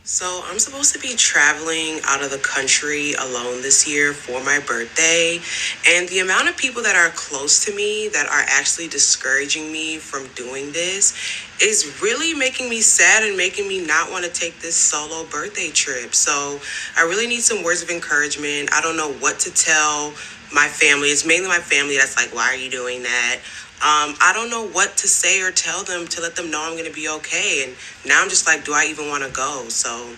So I'm supposed to be traveling out of the country alone this year for my birthday. And the amount of people that are close to me that are actually discouraging me from doing this is really making me sad and making me not want to take this solo birthday trip. So I really need some words of encouragement. I don't know what to tell my family. It's mainly my family that's like, why are you doing that? I don't know what to say or tell them to let them know I'm going to be okay. And now I'm just like, do I even want to go? So,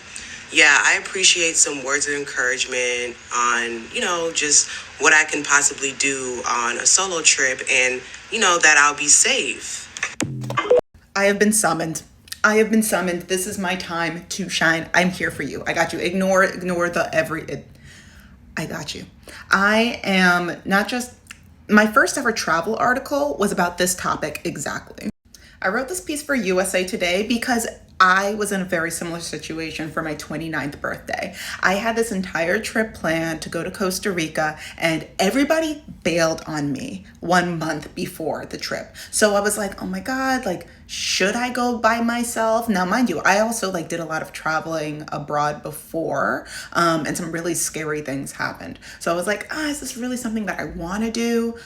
yeah, I appreciate some words of encouragement on, just what I can possibly do on a solo trip and, that I'll be safe. I have been summoned. I have been summoned. This is my time to shine. I'm here for you. I got you. Ignore the I got you. I am not just my first ever travel article was about this topic exactly. I wrote this piece for USA Today because I was in a very similar situation for my 29th birthday. I had this entire trip planned to go to Costa Rica and everybody bailed on me 1 month before the trip. So I was like, oh my God, like, should I go by myself? Now, mind you, I also like did a lot of traveling abroad before, and some really scary things happened. So I was like, is this really something that I want to do?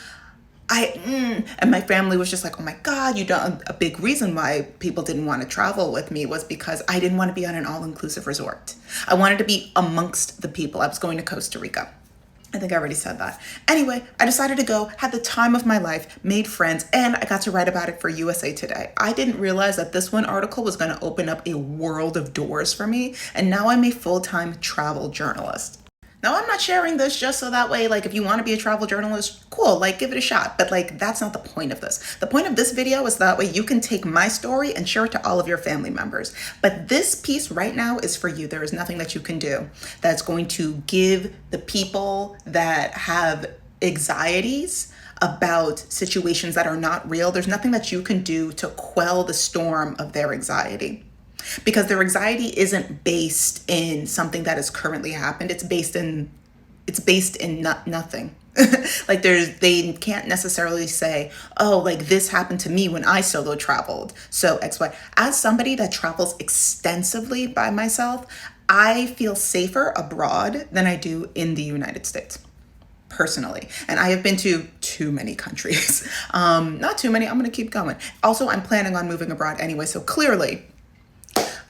And my family was just like, oh my God, you don't. A big reason why people didn't want to travel with me was because I didn't want to be on an all-inclusive resort. I wanted to be amongst the people. I was going to Costa Rica. I think I already said that. Anyway, I decided to go, had the time of my life, made friends, and I got to write about it for USA Today. I didn't realize that this one article was going to open up a world of doors for me, and now I'm a full-time travel journalist. Now, I'm not sharing this just so that way, like, if you want to be a travel journalist, cool, like, give it a shot. But, like, that's not the point of this. The point of this video is that way you can take my story and share it to all of your family members. But this piece right now is for you. There is nothing that you can do that's going to give the people that have anxieties about situations that are not real. There's nothing that you can do to quell the storm of their anxiety, because their anxiety isn't based in something that has currently happened. It's based in nothing. Like they can't necessarily say, oh, like this happened to me when I solo traveled, so XY. As somebody that travels extensively by myself, I feel safer abroad than I do in the United States personally. And I have been to too many countries. Not too many. I'm going to keep going. Also, I'm planning on moving abroad anyway. So clearly,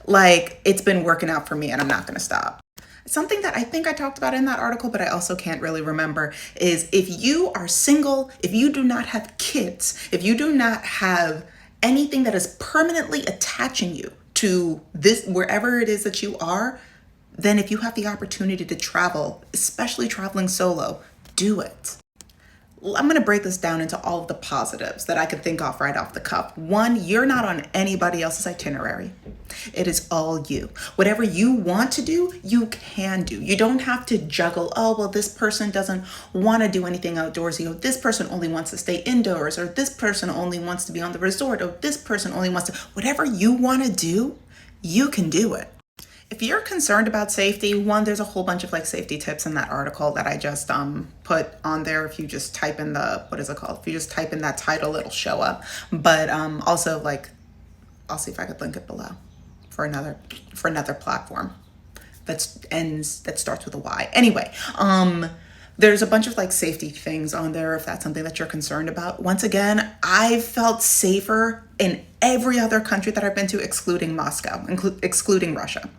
like, it's been working out for me and I'm not going to stop. Something that I think I talked about in that article, but I also can't really remember, is if you are single, if you do not have kids, if you do not have anything that is permanently attaching you to this, wherever it is that you are, then if you have the opportunity to travel, especially traveling solo, do it. I'm going to break this down into all of the positives that I can think of right off the cuff. One, you're not on anybody else's itinerary. It is all you. Whatever you want to do, you can do. You don't have to juggle, oh, well, this person doesn't want to do anything outdoorsy, or this person only wants to stay indoors, or this person only wants to be on the resort, or this person only wants to, whatever you want to do, you can do it. If you're concerned about safety, one, there's a whole bunch of like safety tips in that article that I just put on there. If you just type in what is it called? If you just type in that title, it'll show up. But also, like, I'll see if I could link it below for another platform that starts with a Y. Anyway, there's a bunch of like safety things on there if that's something that you're concerned about. Once again, I've felt safer in every other country that I've been to, excluding Moscow, excluding Russia.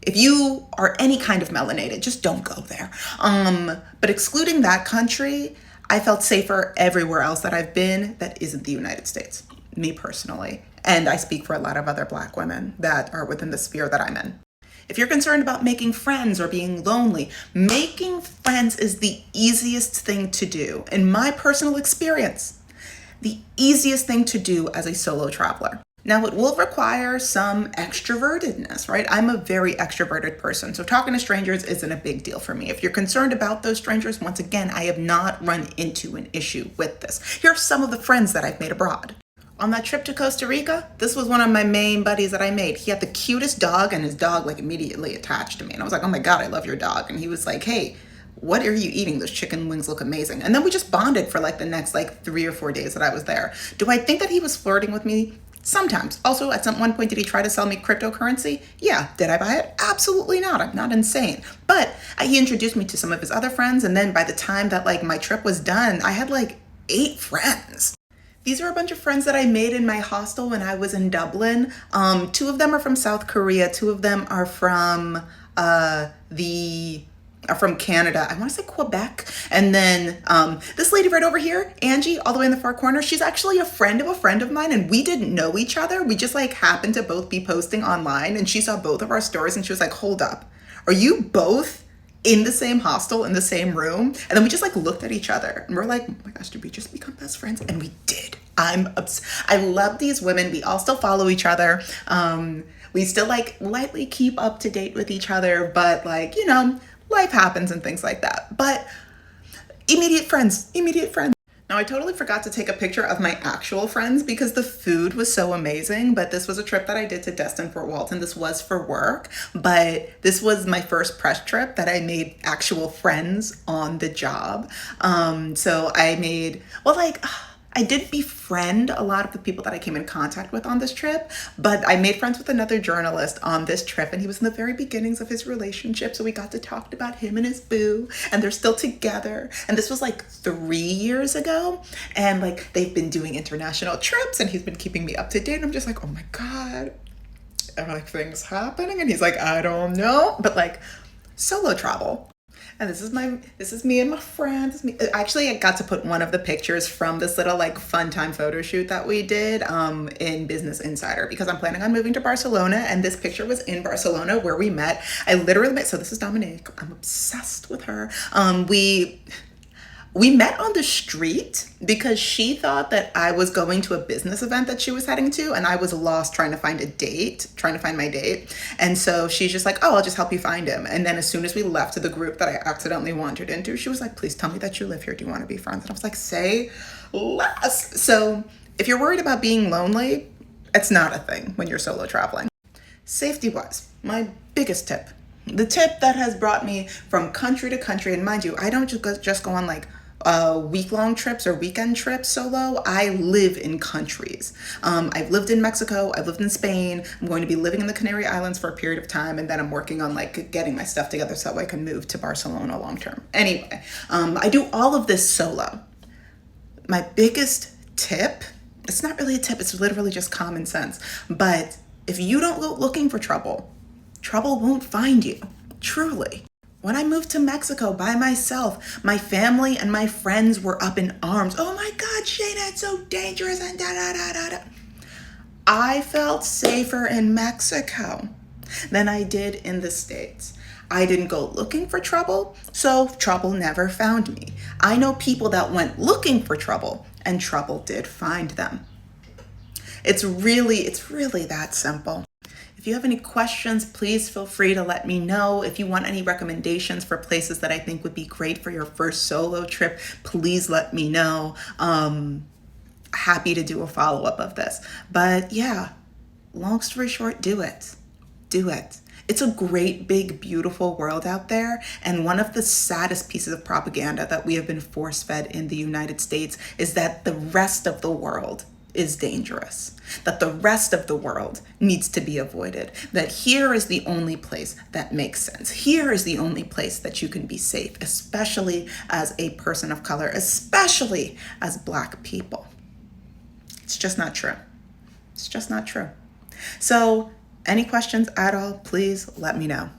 If you are any kind of melanated, just don't go there. But excluding that country, I felt safer everywhere else that I've been that isn't the United States, me personally. And I speak for a lot of other Black women that are within the sphere that I'm in. If you're concerned about making friends or being lonely, making friends is the easiest thing to do. In my personal experience, the easiest thing to do as a solo traveler. Now, it will require some extrovertedness, right? I'm a very extroverted person, so talking to strangers isn't a big deal for me. If you're concerned about those strangers, once again, I have not run into an issue with this. Here are some of the friends that I've made abroad. On that trip to Costa Rica, this was one of my main buddies that I made. He had the cutest dog, and his dog like immediately attached to me. And I was like, oh my God, I love your dog. And he was like, hey, what are you eating? Those chicken wings look amazing. And then we just bonded for like the next like 3 or 4 days that I was there. Do I think that he was flirting with me? Sometimes. Also, at some one point, did he try to sell me cryptocurrency? Yeah. Did I buy it? Absolutely not. I'm not insane. But he introduced me to some of his other friends, and then by the time that like my trip was done, I had like 8 friends. These are a bunch of friends that I made in my hostel when I was in Dublin. Two of them are from South Korea. Two of them the are from Canada. I want to say Quebec. And then this lady right over here, Angie, all the way in the far corner, she's actually a friend of mine, and we didn't know each other. We just like happened to both be posting online, and she saw both of our stories, and she was like, "Hold up, are you both in the same hostel in the same room?" And then we just like looked at each other and we're like, "Oh my gosh, did we just become best friends?" And we did. I love these women. We all still follow each other. We still like lightly keep up to date with each other, but like, life happens and things like that. But immediate friends, immediate friends. Now, I totally forgot to take a picture of my actual friends because the food was so amazing, but this was a trip that I did to Destin, Fort Walton. This was for work, but this was my first press trip that I made actual friends on the job. So I made, well, like, I did befriend a lot of the people that I came in contact with on this trip, but I made friends with another journalist on this trip, and he was in the very beginnings of his relationship, so we got to talk about him and his boo, and they're still together. And this was like 3 years ago, and like they've been doing international trips, and he's been keeping me up to date, and I'm just like, oh my God, are like things happening? And he's like, I don't know, but like solo travel. And this is me and my friend. This is me. Actually, I got to put one of the pictures from this little like fun time photo shoot that we did in Business Insider because I'm planning on moving to Barcelona, and this picture was in Barcelona where we met. I literally met. So this is Dominique. I'm obsessed with her. We met on the street because she thought that I was going to a business event that she was heading to, and I was lost trying to find my date. And so she's just like, "Oh, I'll just help you find him." And then as soon as we left to the group that I accidentally wandered into, she was like, "Please tell me that you live here. Do you want to be friends?" And I was like, "Say less." So if you're worried about being lonely, it's not a thing when you're solo traveling. Safety wise, my biggest tip, the tip that has brought me from country to country, and mind you, I don't just go on like week-long trips or weekend trips solo. I live in countries. I've lived in Mexico. I've lived in Spain. I'm going to be living in the Canary Islands for a period of time, and then I'm working on like getting my stuff together so I can move to Barcelona long term. Anyway, I do all of this solo. My biggest tip, it's not really a tip, it's literally just common sense, but if you don't go looking for trouble, trouble won't find you, truly. When I moved to Mexico by myself, my family and my friends were up in arms. "Oh my God, Shayna, it's so dangerous," and da da da da da. I felt safer in Mexico than I did in the States. I didn't go looking for trouble, so trouble never found me. I know people that went looking for trouble, and trouble did find them. It's really that simple. If you have any questions, please feel free to let me know. If you want any recommendations for places that I think would be great for your first solo trip, please let me know. Happy to do a follow-up of this. But yeah, long story short, do it. Do it. It's a great, big, beautiful world out there. And one of the saddest pieces of propaganda that we have been force-fed in the United States is that the rest of the world is dangerous, that the rest of the world needs to be avoided, that here is the only place that makes sense. Here is the only place that you can be safe, especially as a person of color, especially as Black people. It's just not true. It's just not true. So any questions at all, please let me know.